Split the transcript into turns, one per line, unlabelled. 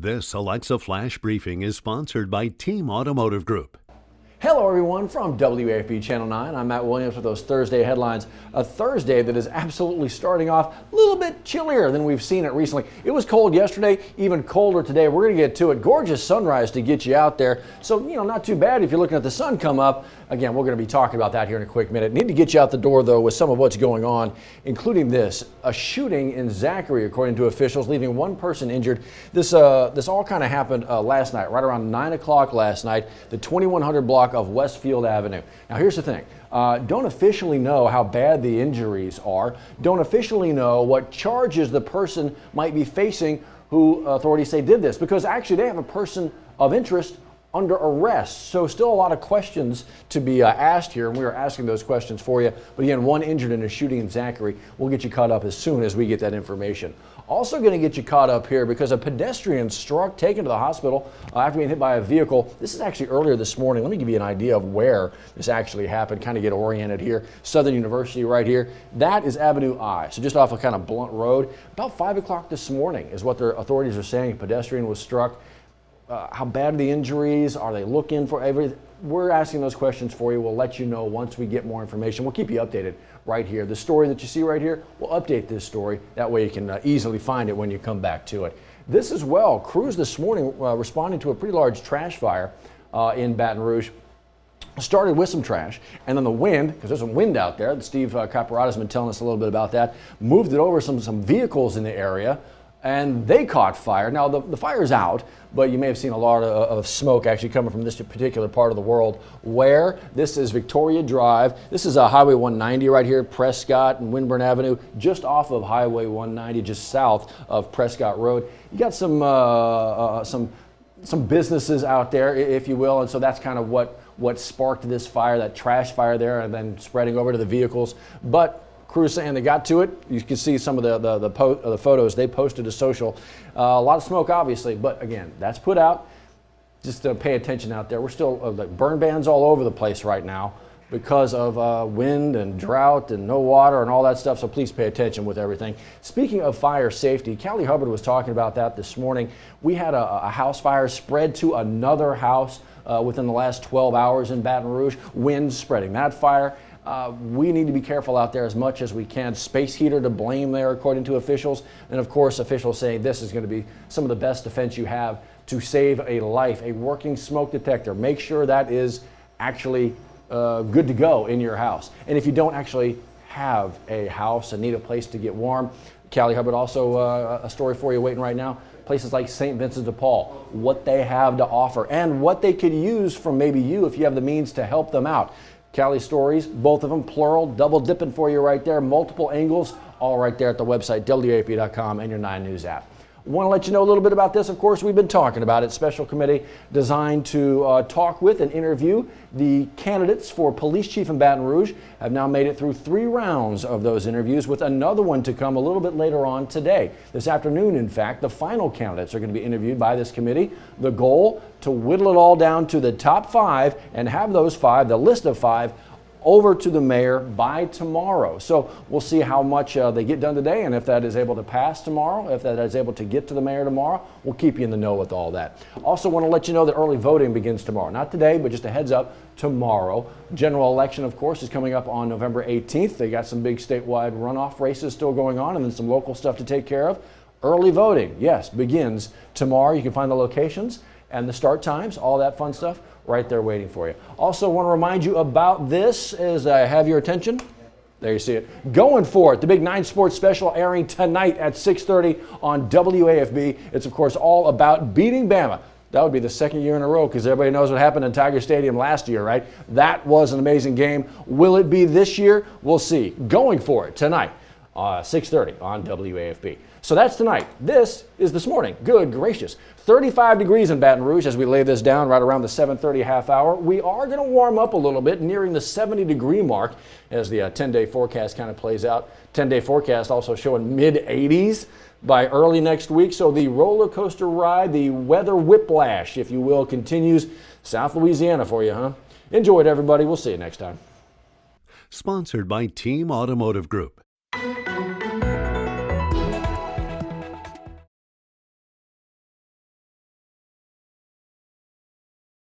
This Alexa Flash Briefing is sponsored by Team Automotive Group.
Hello everyone from WAFB Channel 9. I'm Matt Williams with those Thursday headlines. A Thursday that is absolutely starting off a little bit chillier than we've seen it recently. It was cold yesterday, even colder today. We're going to get to it. Gorgeous sunrise to get you out there. So, not too bad if you're looking at the sun come up. Again, we're going to be talking about that here in a quick minute. Need to get you out the door, though, with some of what's going on, including this. A shooting in Zachary, according to officials, leaving one person injured. This all kind of happened last night, right around 9 o'clock last night, the 2100 block of Westfield Avenue. Now, here's the thing. Don't officially know how bad the injuries are. Don't officially know what charges the person might be facing who authorities say did this, because actually they have a person of interest under arrest. So still a lot of questions to be asked here, and we are asking those questions for you. But again, one injured in a shooting in Zachary. We'll get you caught up as soon as we get that information. Also going to get you caught up here because a pedestrian struck, taken to the hospital after being hit by a vehicle. This is actually earlier this morning. Let me give you an idea of where this actually happened, kind of get oriented here. Southern University right here. That is Avenue I, so just off a kind of blunt road. About 5 o'clock this morning is what their authorities are saying. A pedestrian was struck. How bad are the injuries? Are they looking for everything? We're asking those questions for you. We'll let you know once we get more information. We'll keep you updated right here. The story that you see right here, we'll update this story. That way you can easily find it when you come back to it. This as well, crews this morning responding to a pretty large trash fire in Baton Rouge. Started with some trash, and then the wind, because there's some wind out there, Steve Caparata has been telling us a little bit about that, moved it over some vehicles in the area, and they caught fire. Now, the fire's out, but you may have seen a lot of smoke actually coming from this particular part of the world. Where? This is Victoria Drive. This is Highway 190 right here, Prescott and Winburn Avenue, just off of Highway 190, just south of Prescott Road. You got some businesses out there, if you will, and so that's kind of what sparked this fire, that trash fire there, and then spreading over to the vehicles. But crews saying they got to it. You can see some of the photos they posted to social. A lot of smoke, obviously, but again, that's put out. Just pay attention out there. We're still like burn bans all over the place right now because of wind and drought and no water and all that stuff, so please pay attention with everything. Speaking of fire safety, Callie Hubbard was talking about that this morning. We had a house fire spread to another house within the last 12 hours in Baton Rouge. Wind spreading that fire. We need to be careful out there as much as we can. Space heater to blame there, according to officials. And of course, officials saying this is going to be some of the best defense you have to save a life. A working smoke detector. Make sure that is actually good to go in your house. And if you don't actually have a house and need a place to get warm, Callie Hubbard also a story for you waiting right now. Places like St. Vincent de Paul, what they have to offer and what they could use from maybe you if you have the means to help them out. Callie stories, both of them plural, double dipping for you right there, multiple angles, all right there at the website, WAFB.com and your 9 News app. Want to let you know a little bit about this. Of course, we've been talking about it. Special committee designed to talk with and interview the candidates for police chief in Baton Rouge. Have now made it through 3 rounds of those interviews, with another one to come a little bit later on today. This afternoon, in fact, the final candidates are going to be interviewed by this committee. The goal, to whittle it all down to the top 5 and have those 5, the list of 5, over to the mayor by tomorrow. So we'll see how much they get done today, and if that is able to pass tomorrow, if that is able to get to the mayor tomorrow, we'll keep you in the know with all that. Also want to let you know that early voting begins tomorrow. Not today, but just a heads up, tomorrow. General election, of course, is coming up on November 18th. They got some big statewide runoff races still going on, and then some local stuff to take care of. Early voting, yes, begins tomorrow. You can find the locations and the start times, all that fun stuff, right there waiting for you. Also want to remind you about this as I have your attention. There you see it. Going for it. The big 9 Sports special airing tonight at 6:30 on WAFB. It's, of course, all about beating Bama. That would be the 2nd year in a row, because everybody knows what happened in Tiger Stadium last year, right? That was an amazing game. Will it be this year? We'll see. Going for it tonight, 6:30 on WAFB. So that's tonight. This is this morning. Good gracious. 35 degrees in Baton Rouge as we lay this down right around the 7:30 half hour. We are going to warm up a little bit, nearing the 70-degree mark as the 10-day forecast kind of plays out. 10-day forecast also showing mid-80s by early next week. So the roller coaster ride, the weather whiplash, if you will, continues. South Louisiana for you, huh? Enjoy it, everybody. We'll see you next time.
Sponsored by Team Automotive Group.